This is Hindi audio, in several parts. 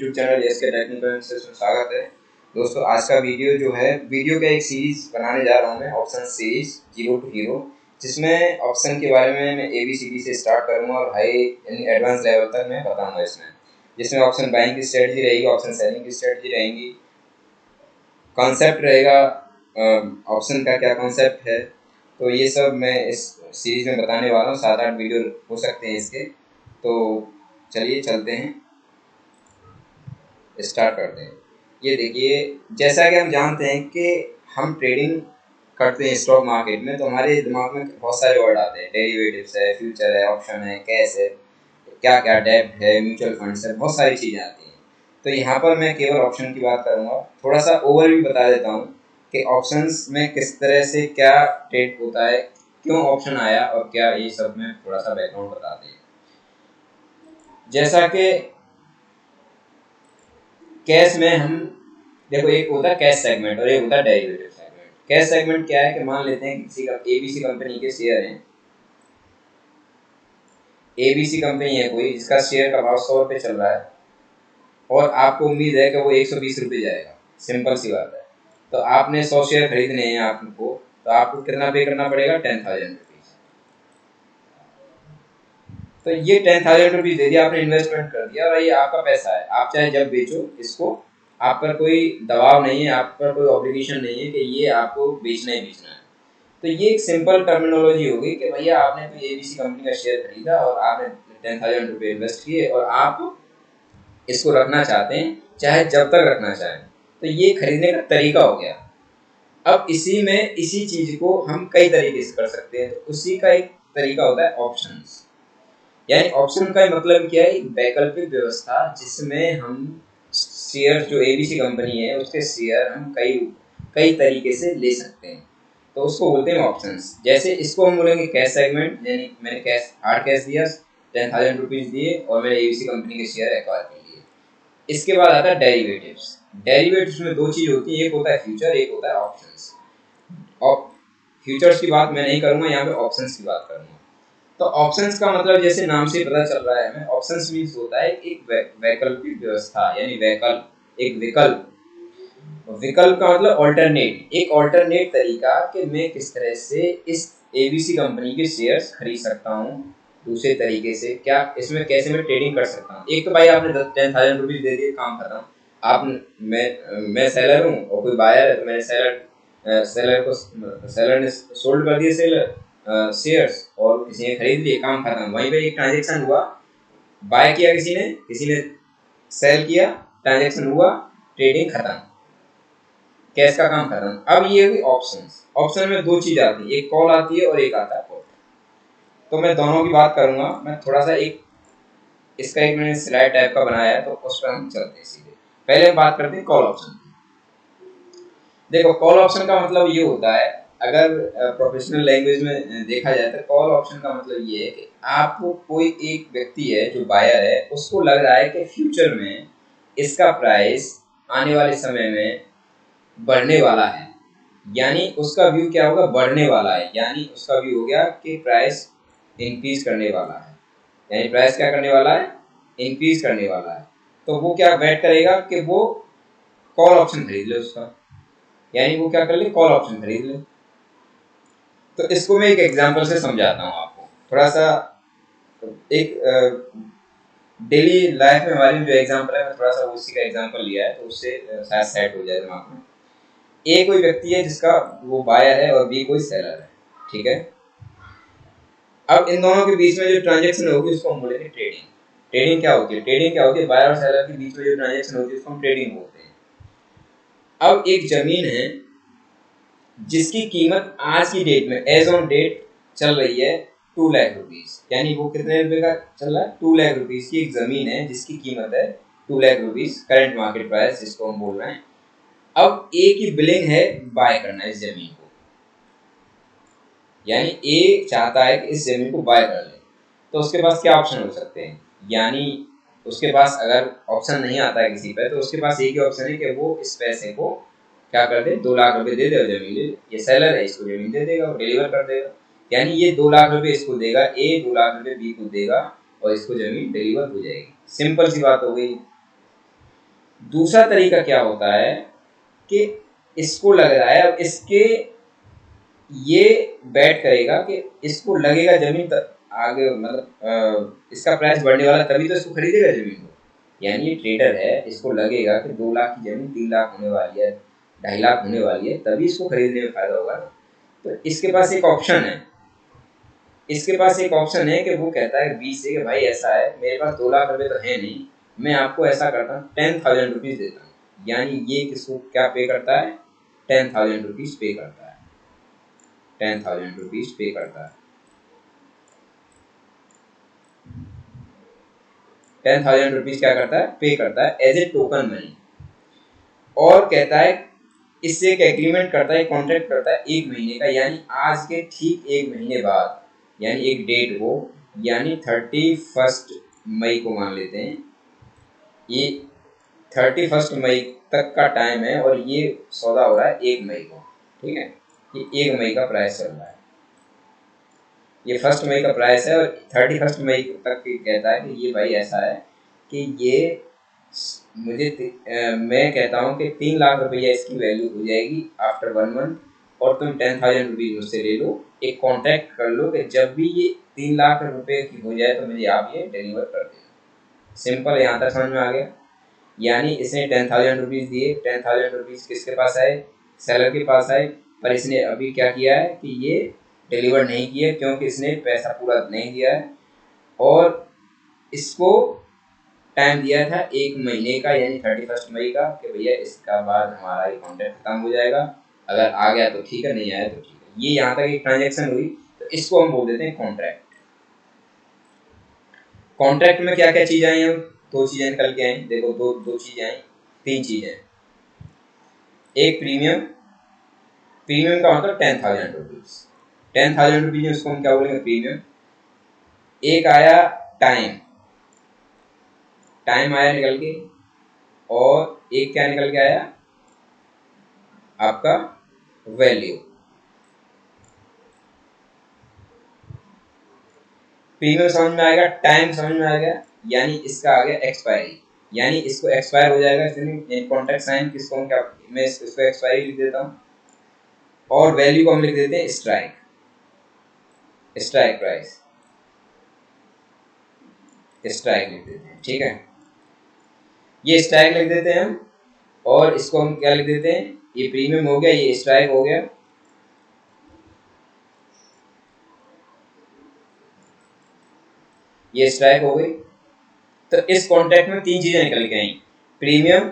यूट्यूब चैनल एसके टेक्निकल से स्वागत है। दोस्तों आज का वीडियो जो है वीडियो का एक सीरीज बनाने जा रहा हूँ मैं, ऑप्शन सीरीज 0 to हीरो, जिसमें ऑप्शन के बारे में मैं ABCD से स्टार्ट करूँगा और हाई यानी एडवांस लेवल तक मैं बताऊँगा जिसमें ऑप्शन बाइंग की स्ट्रेटजी रहेगी, ऑप्शन सेलिंग की स्ट्रेटजी रहेंगी, कॉन्सेप्ट रहेगा, ऑप्शन का क्या कॉन्सेप्ट है, तो ये सब मैं इस सीरीज में बताने वाला हूँ। 7-8 वीडियो हो सकते हैं इसके, तो चलिए चलते हैं, स्टार्ट करते हैं। ये देखिए, जैसा कि हम जानते हैं कि हम ट्रेडिंग करते हैं स्टॉक मार्केट में, तो हमारे दिमाग में बहुत सारे वर्ड आते हैं, डेरिवेटिव्स है, फ्यूचर है, ऑप्शन है, कैश है, क्या क्या डेब्ट है, म्यूचुअल फंड्स है, बहुत सारी चीज़ें आती हैं। तो यहाँ पर मैं केवल ऑप्शन की बात करूँगा। थोड़ा सा ओवरव्यू बता देता हूँ कि ऑप्शंस में किस तरह से क्या ट्रेड होता है, क्यों ऑप्शन आया और क्या, ये सब में थोड़ा सा बैकग्राउंड बताते हैं। जैसा कि कैश में हम देखो, एक होता है कैश सेगमेंट और एक होता है डेरिवेटिव सेगमेंट। कैश सेगमेंट क्या है कि मान लेते हैं किसी का ABC कंपनी के शेयर हैं, ABC कंपनी है कोई, जिसका शेयर का भाव 100 रुपये चल रहा है और आपको उम्मीद है कि वो 120 रुपये जाएगा। सिंपल सी बात है। तो आपने 100 शेयर खरीदने हैं आपको, तो आपको कितना पे करना पड़ेगा? 10,000 रुपीज़। तो ये 10,000 रुपीज़ दे दिया आपने, इन्वेस्टमेंट कर दिया और ये आपका पैसा है। आप चाहे जब बेचो इसको, आप पर कोई दबाव नहीं है, आप पर कोई ऑब्लिगेशन नहीं है कि ये आपको बेचना ही बेचना है। तो ये एक सिंपल टर्मिनोलॉजी होगी कि भैया आपने कोई ABC कंपनी का शेयर खरीदा और आपने 10,000 रुपये इन्वेस्ट किए और आप इसको रखना चाहते हैं, चाहे जब तक रखना चाहें। तो ये खरीदने का तरीका हो गया। अब इसी चीज को हम कई तरीके से कर सकते हैं। तो उसी का एक तरीका होता है ऑप्शंस। यानी ऑप्शन का मतलब क्या है? एक वैकल्पिक व्यवस्था जिसमें हम शेयर, जो ABC कंपनी है उसके शेयर हम कई तरीके से ले सकते हैं, तो उसको बोलते हैं ऑप्शंस। जैसे इसको हम बोलेंगे कैश सेगमेंट, यानी मैंने हार्ड कैश दिया, 10,000 रुपीज़ दिए और मैंने ABC कंपनी के शेयर एक्वायर कर लिए। इसके बाद आता है डेरिवेटिव्स। डेरिवेटिव्स में दो चीज होती है, एक होता है फ्यूचर, एक होता है ऑप्शंस। और फ्यूचर्स की बात मैं नहीं करूंगा, यहाँ पे ऑप्शंस की बात करूंगा। तो ऑप्शंस का मतलब जैसे नाम से पता चल रहा है हमें, ऑप्शंस मीन्स होता है एक वैकल्पिक व्यवस्था, यानी एक विकल्प। विकल्प का मतलब ऑल्टरनेट, एक ऑल्टरनेट तरीका कि मैं किस तरह से इस ABC कंपनी के शेयर्स खरीद सकता हूँ दूसरे तरीके से। क्या इसमें कैसे मैं ट्रेडिंग कर सकता हूँ? एक तो भाई आपने 10,000 रुपीज़ दे दिए, काम खत्म। आप मैं सेलर हूँ और कोई बायर है, तो मैंने सेलर ने सोल्ड कर दिए शेयर्स और किसी ने खरीद लिए, काम खत्म। वहीं पे एक ट्रांजेक्शन हुआ, बाय किया किसी ने सेल किया, ट्रांजेक्शन हुआ, ट्रेडिंग खत्म, कैश का काम खत्म। अब ये हुई ऑप्शंस। ऑप्शन में दो चीज आती है, एक कॉल आती है और एक आता है पुट। तो मैं दोनों की बात करूंगा। मैं थोड़ा सा इसका एक मैंने स्लाइड टाइप का बनाया है, तो उस पर हम चलते हैं सीधे। पहले बात करते हैं कॉल ऑप्शन की। देखो, कॉल ऑप्शन का मतलब ये होता है, अगर प्रोफेशनल लैंग्वेज में देखा जाए तो कॉल ऑप्शन का मतलब ये है कि आपको कोई एक व्यक्ति है जो बायर है, उसको लग रहा है कि फ्यूचर में इसका प्राइस आने वाले समय में बढ़ने वाला है, यानी उसका व्यू क्या होगा? बढ़ने वाला है। यानी उसका व्यू हो गया कि प्राइस इंक्रीज करने वाला है, यानी प्राइस क्या करने वाला है? इंक्रीज करने वाला है। तो वो क्या वेट करेगा कि वो कॉल ऑप्शन खरीद ले उसका, यानी वो क्या कर ले? कॉल ऑप्शन खरीद ले। तो इसको मैं एक एग्जांपल से समझाता हूँ आपको। थोड़ा सा एक डेली लाइफ में हमारे जो एग्जांपल है, मैं थोड़ा सा उसी का एग्जांपल लिया है, तो उससे शायद सेट हो जाए दिमाग में। ए कोई व्यक्ति है जिसका वो बायर है और बी कोई सेलर है, ठीक है। अब इन दोनों के बीच में जो ट्रांजैक्शन होगी उसको हम बोलेंगे ट्रेडिंग। ट्रेडिंग क्या होती है? बायर और सेलर के बीच में जो ट्रांजैक्शन होती है उसको हम ट्रेडिंग बोलते हैं। अब एक जमीन है जिसकी कीमत आज की डेट में एज ऑन डेट चल रही है 2 लाख रुपीज, यानी वो कितने रुपए का चल रहा है? 2 लाख रुपीज की एक जमीन है जिसकी कीमत है 2 lakh rupees, current market price जिसको हम बोल रहे हैं। अब ए की बिलिंग है बाय करना इस जमीन को, यानी ए चाहता है कि इस जमीन को बाय कर ले। तो उसके पास क्या ऑप्शन हो सकते हैं? यानी उसके पास अगर ऑप्शन नहीं आता है किसी पे, तो उसके पास एक ही ऑप्शन है कि वो इस पैसे को क्या कर दे? 2 लाख रुपए दे दे और जमीन ले। ये सेलर है, इसको जमीन दे देगा और डिलीवर कर देगा। यानी ये 2 लाख रुपए इसको देगा, ए 2 लाख रुपए बी को देगा और इसको जमीन डिलीवर हो जाएगी। सिंपल सी बात हो गई। दूसरा तरीका क्या होता है कि इसको लग रहा है, अब इसके ये बैट करेगा कि इसको लगेगा जमीन आगे, मतलब इसका प्राइस बढ़ने वाला, तभी तो इसको खरीदेगा जमीन को। यानी ये ट्रेडर है, इसको लगेगा कि 2 लाख की जमीन 3 लाख होने वाली है, 2.5 लाख होने वाली है, तभी इसको खरीदने में फायदा होगा। तो इसके पास एक ऑप्शन है, इसके पास एक ऑप्शन है कि वो कहता है बी से कि भाई ऐसा है, मेरे पास 2 लाख रुपए तो है नहीं, मैं आपको ऐसा करता हूँ 10,000 रुपीज़ देता हूँ। यानी ये किसको क्या पे करता है, 10,000 रुपीज़ पे करता है, 10,000 रुपीज़ पे करता है, 10,000 रुपीज़ क्या करता है, पे करता है एज ए टोकन मनी। और कहता है, इससे एक एग्रीमेंट करता है, कॉन्ट्रैक्ट करता है 1 महीने का, यानी आज के ठीक 1 महीने बाद, यानी एक डेट को, यानी 31 मई को मान लेते हैं, ये 31 मई तक का टाइम है और ये सौदा हो रहा है 1 मई को, ठीक है। ये 1 मई का प्राइस चल रहा है, ये 1 मई का प्राइस है और 31 मई तक कहता है कि ये भाई ऐसा है कि ये मुझे मैं कहता हूँ कि 3 लाख रुपया इसकी वैल्यू हो जाएगी आफ्टर 1 मंथ, और तुम 10,000 रुपीज़ मुझसे ले लो, एक कॉन्ट्रैक्ट कर लो कि जब भी ये 3 लाख रुपए की हो जाए तो मुझे आप ये डिलीवर कर देना। सिंपल, यहाँ तक समझ में आ गया। यानी इसने 10,000 रुपीज़ दिए, 10,000 रुपीज़ किसके पास आए, सेलर के पास आए, पर इसने अभी क्या किया है कि ये डिलीवर नहीं किया, क्योंकि इसने पैसा पूरा नहीं दिया है, और इसको टाइम दिया था 1 महीने का, यानी 31 मई का, कि भैया इसका बाद हमारा ये कॉन्ट्रैक्ट खत्म हो जाएगा, अगर आ गया तो ठीक है, नहीं आया तो ठीक है। ये यहाँ तक एक ट्रांजेक्शन हुई, तो इसको हम बोल देते हैं कॉन्ट्रैक्ट। कॉन्ट्रैक्ट में क्या क्या चीज़ आई, हम 2 चीज़ें निकल के आई, देखो दो चीज़ें आई, 3 चीज़ें। एक प्रीमियम, प्रीमियम का मतलब 10,000 रुपीज़, 10,000 रुपीज़ में उसको हम क्या बोलेंगे, प्रीमियम। एक आया टाइम, टाइम आया निकल के, और एक क्या निकल के आया, आपका वैल्यू। प्रीमियम समझ में आएगा, टाइम समझ में आ गया, यानी इसका आ गया एक्सपायरी, यानी इसको एक्सपायर हो जाएगा, कॉन्ट्रैक्ट साइन किसको हम क्या, मैं इसको एक्सपायरी लिख देता हूँ, और वैल्यू को हम लिख देते हैं स्ट्राइक, स्ट्राइक प्राइस, स्ट्राइक लिख देते हैं, ठीक है। ये स्ट्राइक लिख देते हैं हम, और इसको हम क्या लिख देते हैं, ये प्रीमियम हो गया, ये स्ट्राइक हो गया। ये स्ट्राइक हो गई। तो इस कॉन्ट्रैक्ट में 3 चीजें निकल के आई, प्रीमियम,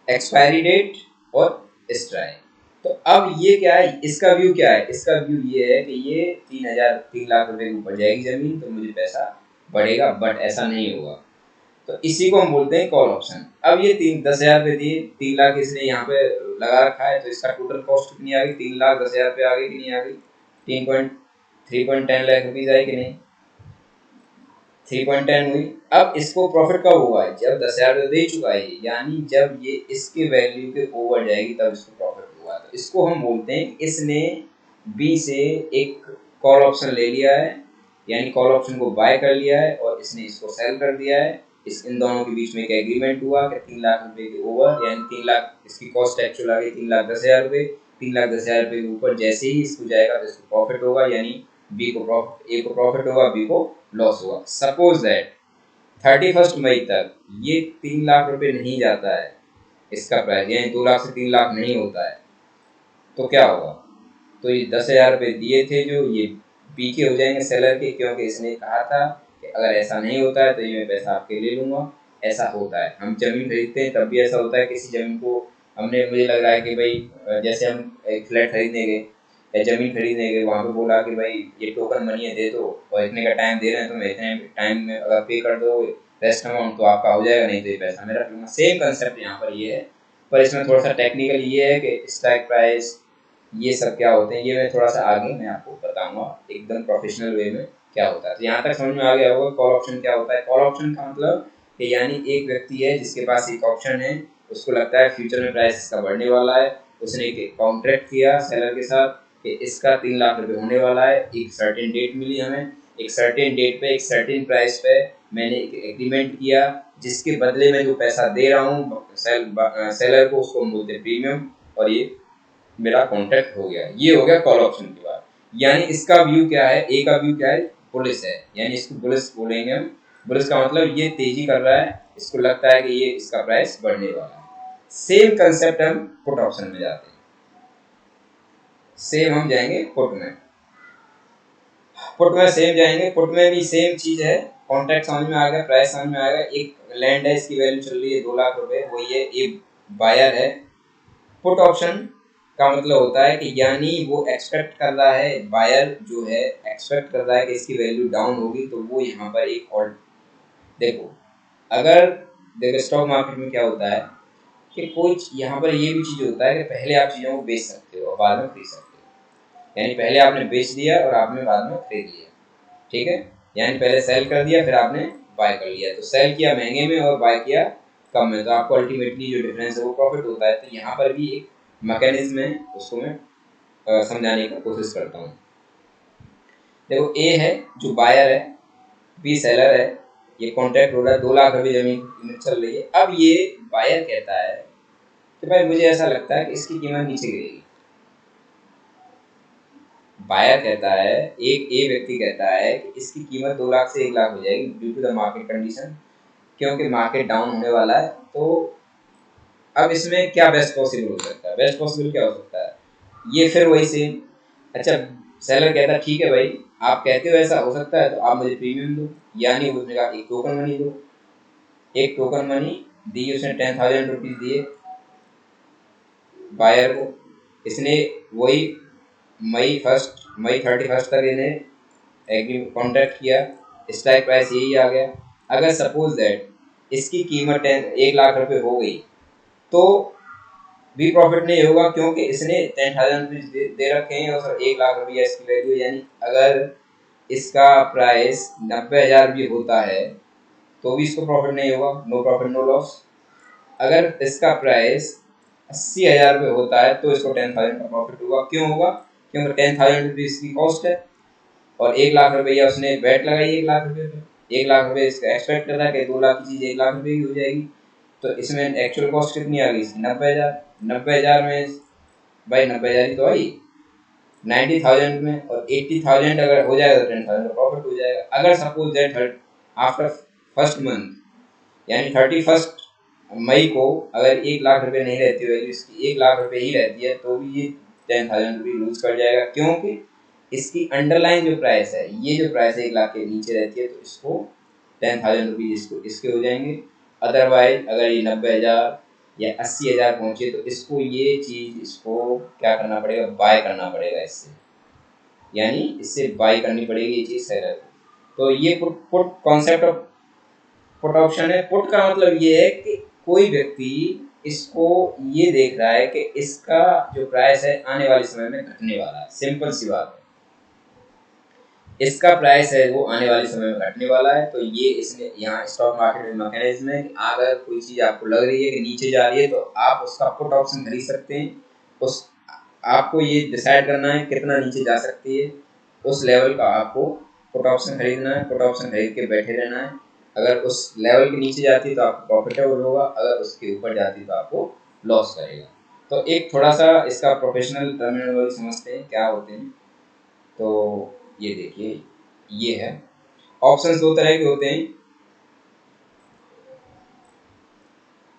एक्सपायरी डेट और स्ट्राइक। तो अब ये क्या है, इसका व्यू क्या है, इसका व्यू ये है कि ये 3 लाख रुपए के ऊपर जाएगी जमीन तो मुझे पैसा बढ़ेगा, बट ऐसा नहीं होगा। तो इसी को हम बोलते हैं कॉल ऑप्शन। अब ये 10,000 रुपये दिए, 3 लाख इसने यहाँ पे लगा रखा है, तो इसका टोटल कॉस्ट कितनी आ गई, 3,10,000 रुपये आ गई कि नहीं आ गई, 3.10 लाख रुपीज आई कि नहीं, 3.10 हुई। अब इसको प्रॉफिट कब होगा, जब 10,000 रुपये दे चुका है, यानी जब ये इसके वैल्यू के ओवर जाएगी तब इसको प्रॉफिट होगा। तो इसको हम बोलते हैं, इसने बी से एक कॉल ऑप्शन ले लिया है, यानी कॉल ऑप्शन को बाय कर लिया है, और इसने इसको सेल कर दिया है। इन दोनों के बीच में एक एग्रीमेंट हुआ कि 3 लाख रुपए के ओवर, यानी 3 लाख इसकी कॉस्ट एक्चुअल आ गई 3,10,000 रुपये, 3,10,000 रुपये के ऊपर जैसे ही इसको जाएगा तो इसको प्रॉफिट होगा, यानी बी को प्रॉफिट, ए को प्रॉफिट होगा, बी को लॉस हुआ। सपोज दैट 31 मई तक ये 3 लाख रुपए नहीं जाता है इसका प्राइस, यानी 2 लाख से 3 लाख नहीं होता है, तो क्या होगा, तो ये 10,000 रुपये दिए थे जो, ये पी के हो जाएंगे सेलर के, क्योंकि इसने कहा था कि अगर ऐसा नहीं होता है तो ये मैं पैसा आपके ले लूँगा। ऐसा होता है, हम ज़मीन खरीदते हैं तब भी ऐसा होता है, किसी ज़मीन को हमने, मुझे लग रहा है कि भाई जैसे हम एक फ्लैट खरीदने गए या ज़मीन खरीदने गए, वहाँ पे बोला कि भाई ये टोकन मनी है दे दो, और इतने का टाइम दे रहे हैं, तो मैं इतने टाइम में अगर पे कर दो रेस्ट अमाउंट तो आपका हो जाएगा, नहीं तो ये पैसा मेरा लूँगा। सेम कंसेप्ट यहाँ पर ये है, पर इसमें थोड़ा सा टेक्निकल ये है कि स्ट्राइक प्राइस ये सब क्या होते हैं, ये मैं थोड़ा सा आगे मैं आपको बताऊंगा एकदम प्रोफेशनल वे में क्या होता है। तो यहाँ तक समझ में आ गया होगा कॉल ऑप्शन क्या होता है। कॉल ऑप्शन का मतलब कि यानी एक व्यक्ति है जिसके पास एक ऑप्शन है, उसको लगता है फ्यूचर में प्राइस इसका बढ़ने वाला है, उसने एक कॉन्ट्रैक्ट किया सेलर के साथ कि इसका 3 लाख रुपये होने वाला है, एक सर्टेन डेट मिली हमें, एक सर्टेन डेट पे एक सर्टेन प्राइस पे मैंने एक एग्रीमेंट किया जिसके बदले में जो पैसा दे रहा हूँ सेलर को, उसको हम बोलते हैं प्रीमियम, और ये मेरा कॉन्ट्रैक्ट हो गया। ये हो गया कॉल ऑप्शन की बात। यानी इसका व्यू क्या है, ए का व्यू क्या है, बुलिश है, यानी इसको बुलिश बोलेंगे हम। बुलिश का मतलब ये तेजी कर रहा है, इसको लगता है कि ये इसका प्राइस बढ़ने वाला है। सेम कंसेप्ट हम पुट ऑप्शन में जाते हैं, सेम हम जाएंगे पुट में। पुट में सेम जाएंगे, पुट में भी सेम चीज है, कॉन्ट्रैक्ट समझ में आ गया, प्राइस समझ में आ गया। एक लैंड है, इसकी वैल्यू चल रही है 2 लाख रुपए, वो ये बायर है। पुट ऑप्शन का मतलब होता है कि यानी वो एक्सपेक्ट कर रहा है, बायर जो है एक्सपेक्ट कर रहा है कि इसकी वैल्यू डाउन होगी, तो वो यहाँ पर एक और देखो, अगर देखो स्टॉक मार्केट में क्या होता है कि कोई यहाँ पर ये भी चीज होता है कि पहले आप चीजों को बेच सकते हो और बाद में खरीद सकते हो। यानी पहले आपने बेच दिया और आपने बाद में खरीद लिया, ठीक है। यानी पहले सेल कर दिया, फिर आपने बाय कर लिया। तो सेल किया महंगे में और बाय किया कम में, तो आपको अल्टीमेटली जो डिफरेंस है वो प्रॉफिट होता है। तो यहाँ पर भी एक मैकेनिज्म है, उसको मैं समझाने की कोशिश करता हूँ। देखो, ए है जो बायर है, बी सेलर है, ये कॉन्ट्रैक्ट हो रहा है, 2 लाख रुपए जमीन कीमत चल रही है। अब ये बायर कहता है कि भाई मुझे ऐसा लगता है कि इसकी कीमत नीचे गिरेगी। बायर कहता है, एक ए व्यक्ति कहता है कि इसकी कीमत 2 लाख से 1 लाख हो जाएगी due to the market condition, क्योंकि मार्केट डाउन होने वाला है। तो अब इसमें क्या बेस्ट पॉसिबल हो सकता है, बेस्ट पॉसिबल क्या हो सकता है, ये फिर वही सेम। अच्छा, सेलर कहता है ठीक है भाई, आप कहते हो ऐसा हो सकता है, तो आप मुझे प्रीमियम दो, यानी उसने कहा एक टोकन मनी दो। एक टोकन मनी दी, उसने 10,000 रुपीज दिए बायर को। इसने वही मई 31 तक इन्हें एग्री कॉन्ट्रैक्ट किया, स्ट्राइक प्राइस यही आ गया। अगर सपोज दैट इसकी कीमत 1 लाख रुपए हो गई, तो भी प्रॉफिट नहीं होगा, क्योंकि इसने 10,000 रुपीज दे रखे हैं और सर 1 लाख रुपया इसकी वैल्यू। यानी अगर इसका प्राइस 90,000 भी होता है तो भी इसको प्रॉफिट नहीं होगा, नो प्रॉफिट नो लॉस। अगर इसका प्राइस 80,000 रुपये होता है तो इसको 10,000 का प्रॉफिट होगा। क्यों होगा, क्योंकि 10,000 रुपये इसकी कॉस्ट है और 1 लाख रुपया उसने बैट लगाई 1 लाख रुपये पे। 1 लाख रुपये इसका एक्सपेक्ट कर रहा है कि 2 लाख की चीज़ 1 लाख रुपये की हो जाएगी, तो इसमें एक्चुअल कॉस्ट कितनी आ गई इसकी, 90,000। 90,000 में भाई 90,000 ही तो आई 90,000 में, और 80,000 अगर हो जाएगा तो 10,000 का प्रॉफिट हो जाएगा। अगर suppose that after first month, यानी 31 मई को अगर 1 लाख रुपए नहीं रहती वैल्यू इसकी, 1 लाख रुपए ही रहती है, तो भी ये 10,000 रुपये लूज कर जाएगा, क्योंकि इसकी अंडरलाइन जो प्राइस है, ये जो प्राइस 1 लाख के नीचे रहती है, तो इसको 10,000 रुपीज इसके हो जाएंगे। अदरवाइज अगर ये 90,000 या 80,000 पहुंचे, तो इसको ये चीज इसको क्या करना पड़ेगा, बाय करना पड़ेगा इससे, यानी इससे बाय करनी पड़ेगी ये चीज सेलर को। तो ये put concept of put option है। पुट का मतलब ये है कि कोई व्यक्ति इसको ये देख रहा है कि इसका जो प्राइस है आने वाले समय में घटने वाला है, सिंपल सी बात है, इसका प्राइस है वो आने वाले समय में घटने वाला है। तो ये इसमें यहाँ स्टॉक मार्केट में मैकेनिज्म है, अगर कोई चीज़ आपको लग रही है कि नीचे जा रही है, तो आप उसका पुट ऑप्शन खरीद सकते हैं। उस आपको ये डिसाइड करना है कितना नीचे जा सकती है, उस लेवल का आपको पुट ऑप्शन खरीदना है। पुट ऑप्शन खरीद के बैठे रहना है। अगर उस लेवल के नीचे जाती है तो आपको प्रॉफिटेबल होगा, अगर उसके ऊपर जाती है तो आपको लॉस करेगा। तो एक थोड़ा सा इसका प्रोफेशनल टर्मिनोलॉजी समझते हैं क्या होते हैं। तो ये देखिए, ये है ऑप्शन 2 तरह के होते हैं।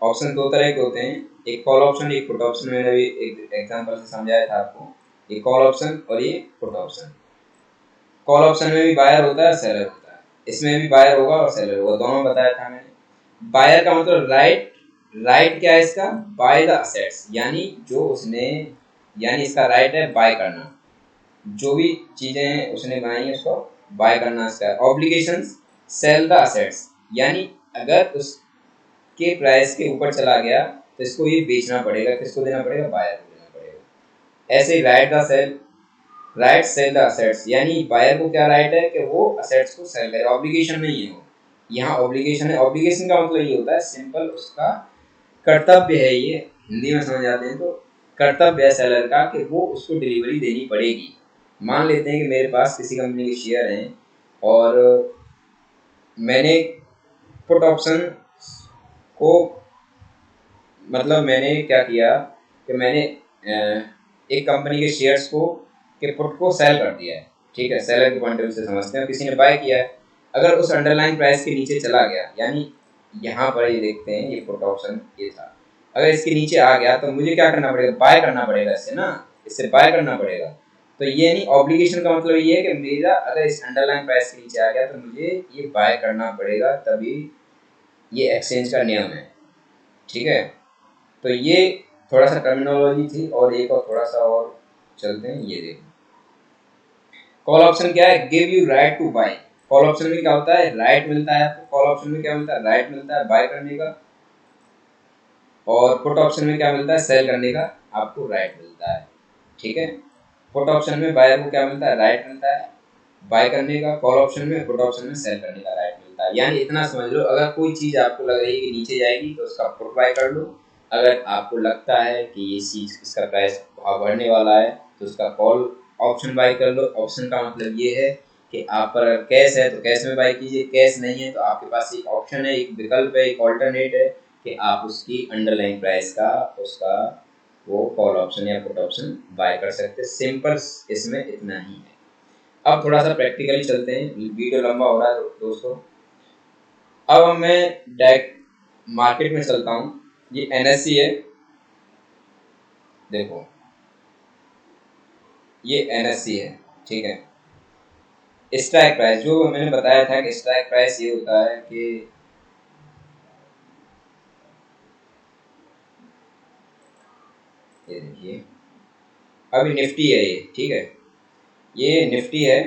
ऑप्शन 2 तरह के होते हैं, एक कॉल ऑप्शन, एक पुट ऑप्शन। मैंने अभी एक एग्जांपल से समझाया था आपको, ये कॉल ऑप्शन और ये पुट ऑप्शन। कॉल ऑप्शन में भी बायर होता है, सेलर होता है, इसमें भी बायर होगा और सेलर होगा, दोनों बताया था मैंने। बायर का मतलब राइट क्या है इसका, बाय द असेट्स, यानी जो उसने, यानी इसका राइट है बाय करना, जो भी चीजें हैं उसने बनाई है उसको बाय करना इसका। ऑब्लिगेशंस सेल द असेट्स, यानी अगर उसके प्राइस के ऊपर चला गया तो इसको ये बेचना पड़ेगा, किसको देना पड़ेगा, बायर को देना पड़ेगा। ऐसे राइट सेल द असेट्स, यानी बायर को क्या राइट है कि वो असेट्स को सेल करे, ऑब्लिगेशन नहीं है वो। यहाँ ऑब्लिगेशन है, ऑब्लिगेशन का मतलब ये होता है सिंपल, उसका कर्तव्य है, ये हिंदी में समझ आते हैं तो कर्तव्य है सेलर का कि वो उसको डिलीवरी देनी पड़ेगी। मान लेते हैं कि मेरे पास किसी कंपनी के शेयर हैं और मैंने पुट ऑप्शन को मतलब मैंने क्या किया कि मैंने एक कंपनी के शेयर्स को के पुट को सेल कर दिया है, ठीक है, सेलर के पॉइंट ऑफ व्यू से समझते हैं, किसी ने बाय किया है, अगर उस अंडरलाइन प्राइस के नीचे चला गया, यानी यहाँ पर ये देखते हैं ये पुट ऑप्शन ये था, अगर इसके नीचे आ गया तो मुझे क्या करना पड़ेगा, बाय करना पड़ेगा इससे ना, इससे बाय करना पड़ेगा। तो ये नहीं, ऑब्लिगेशन का मतलब ये है कि मेरा अगर इस अंडरलाइन प्राइस के नीचे आ गया तो मुझे ये बाय करना पड़ेगा, तभी ये एक्सचेंज का नियम है, ठीक है। तो ये थोड़ा सा टर्मिनोलॉजी थी, और एक और थोड़ा सा और चलते हैं, ये देखो कॉल ऑप्शन क्या है, give you right to buy. Call option में क्या होता है, राइट मिलता है आपको, कॉल ऑप्शन में क्या मिलता है, राइट मिलता है बाय करने का, और पुट ऑप्शन में क्या मिलता है, सेल करने का आपको राइट मिलता है, ठीक है। पुट ऑप्शन में बायर को क्या मिलता है, राइट मिलता है बाय करने का, कॉल ऑप्शन में, पुट ऑप्शन में सेल करने का राइट मिलता है। यानी इतना समझ लो, अगर कोई चीज आपको लग रही है कि नीचे जाएगी तो उसका पुट बाय कर लो, अगर आपको लगता है कि ये चीज इसका प्राइस भाव बढ़ने वाला है तो उसका कॉल ऑप्शन बाय कर लो। ऑप्शन का मतलब ये है कि आप पर अगर कैश है तो कैश में बाय कीजिए, कैश नहीं है तो आपके पास एक ऑप्शन है, एक विकल्प है, एक ऑल्टरनेट है कि आप उसकी अंडरलाइन प्राइस का उसका वो कॉल ऑप्शन या पुट ऑप्शन बाय कर सकते हैं। सिंपल इसमें इतना ही है। अब थोड़ा सा प्रैक्टिकली चलते हैं, वीडियो लंबा हो रहा है दोस्तों। अब मैं डायरेक्ट मार्केट में चलता हूँ। ये एनएससी है, देखो ये एनएससी है, ठीक है। स्ट्राइक प्राइस जो मैंने बताया था कि स्ट्राइक प्राइस ये होता है कि ये देखिए अभी निफ्टी है ये, ठीक है, ये निफ्टी है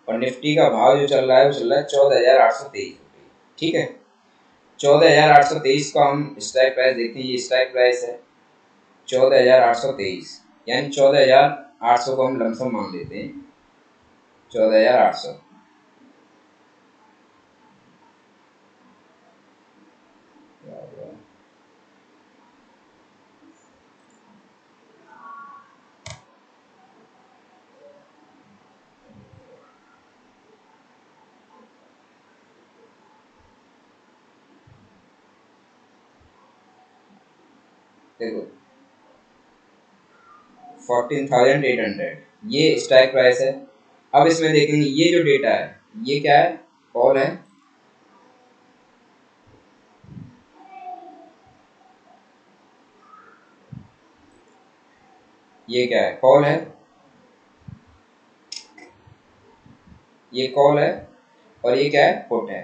और निफ्टी का भाव जो चल रहा है वो चल रहा है 14,823 रुपये, ठीक है। 14,823 को हम स्ट्राइक प्राइस देखते हैं, ये स्ट्राइक प्राइस है 14,823, यानी 14,800 को हम लमसम मान लेते हैं, 14,800। देखो 14,800 ये स्ट्राइक प्राइस है। अब इसमें देखेंगे ये जो डेटा है ये क्या है, कॉल है, ये क्या है, कॉल है, ये कॉल है, और ये क्या है, पुट है।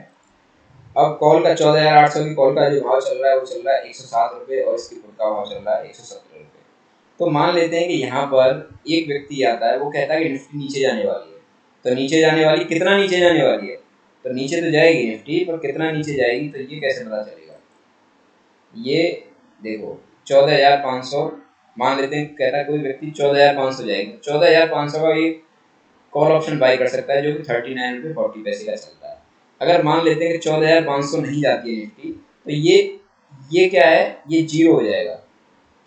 अब कॉल का 14,800 की कॉल का जो भाव चल रहा है वो चल रहा है 107 रुपये, और इसकी पुट का भाव चल रहा है 117 रुपये। तो मान लेते हैं कि यहाँ पर एक व्यक्ति आता है, वो कहता है कि निफ्टी नीचे जाने वाली है, तो नीचे जाने वाली, कितना नीचे जाने वाली है, तो नीचे तो जाएगी निफ्टी, पर कितना नीचे जाएगी तो ये कैसे पता चलेगा, ये देखो 14,500 मान लेते हैं, कहता है कोई व्यक्ति 14,500 जाएगी, 14,500 का ये कॉल ऑप्शन बाय कर सकता है जो कि 39 रुपये 40 पैसे का चलता है। अगर मान लेते हैं कि 14,500 नहीं जाती है निफ्टी, तो ये क्या है, ये जीरो हो जाएगा,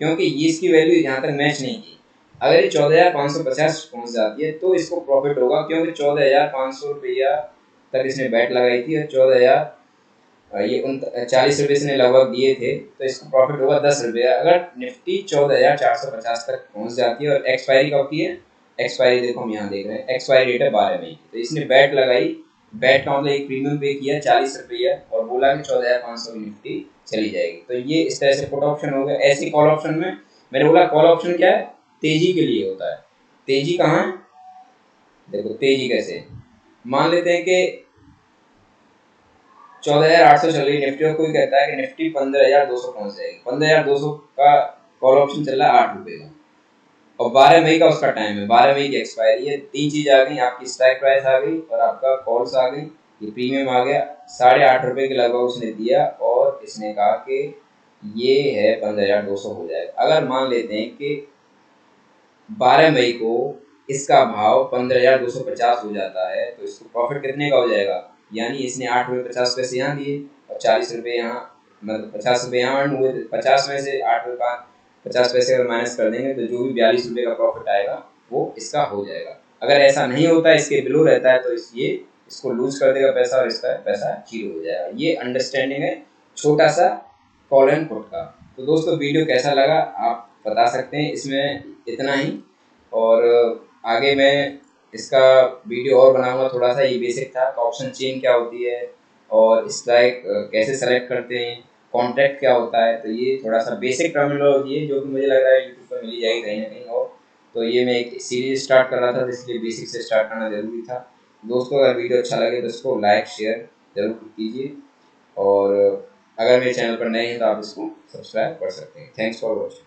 क्योंकि ये इसकी वैल्यू यहाँ तक मैच नहीं की। अगर ये 14,550 पहुंच जाती है तो इसको प्रॉफिट होगा, क्योंकि 14,500 रुपया तक इसने बैट लगाई थी, और 14,000 ये 40 रुपये इसने लगभग दिए थे, तो इसको प्रॉफिट होगा 10 रुपया। अगर निफ्टी 14,450 तक पहुंच जाती है, और एक्सपायरी कब की है, एक्सपायरी देखो हम यहाँ देख रहे हैं, एक्सपायरी डेट है 12 मई की, तो इसने बैट लगाई, बैट का मतलब एक प्रीमियम पे किया 40 रुपया, और बोला कि 14,500 की निफ्टी चली जाएगी। तो ये इस तरह से पुट ऑप्शन हो गया। ऐसी कॉल ऑप्शन में मैंने बोला कॉल ऑप्शन क्या है, तेजी के लिए होता है। तेजी कहाँ है, देखो तेजी कैसे, मान लेते हैं कि 14,800 चल रही निफ्टी, और कोई कहता है कि निफ्टी 15,200 पहुंच जाएगी, 15,200 का कॉल ऑप्शन चल रहा है 8 रुपये का, और 12 मई का उसका टाइम है, 12 मई की एक्सपायरी है। तीन चीज आ गई, आपकी स्ट्राइक प्राइस आ गई और आपका कॉल्स आ गई, ये प्रीमियम आ गया, 8.5 रुपये के लगभग उसने दिया, और इसने कहा कि ये है 15,200 हो जाएगा। अगर मान लेते हैं कि 12 मई को इसका भाव 15,250 हो जाता है, तो इसको प्रॉफिट कितने का हो जाएगा, यानी इसने 8 रुपये 50 पैसे यहाँ दिए और 40 रुपये यहाँ, मतलब 50 रुपये यहाँ अर्न हुए, 50 में से 8 रुपये 50 पैसे अगर माइनस कर देंगे तो जो भी 42 रुपये का प्रॉफिट आएगा वो इसका हो जाएगा। अगर ऐसा नहीं होता, इसके बिलो रहता है, तो इसको लूज कर देगा पैसा, और इसका पैसा जीरो हो जाएगा। ये अंडरस्टैंडिंग है, छोटा सा कॉल एंड पुट का। तो दोस्तों वीडियो कैसा लगा आप बता सकते हैं, इसमें इतना ही। और आगे मैं इसका वीडियो और बनाऊंगा थोड़ा सा। ये बेसिक था, ऑप्शन चेन क्या होती है और स्ट्राइक कैसे सेलेक्ट करते हैं, कॉन्ट्रैक्ट क्या होता है। तो ये थोड़ा सा बेसिक टर्मिनोलॉजी है जो कि मुझे लग रहा है यूट्यूब पर मिल जाएगी कहीं ना कहीं। और तो ये मैं एक सीरीज स्टार्ट कर रहा था, इसलिए बेसिक से स्टार्ट करना ज़रूरी था। दोस्तों अगर वीडियो अच्छा लगे तो इसको लाइक शेयर ज़रूर कीजिए, और अगर मेरे चैनल पर नए हैं तो आप इसको सब्सक्राइब कर सकते हैं। Thanks for watching.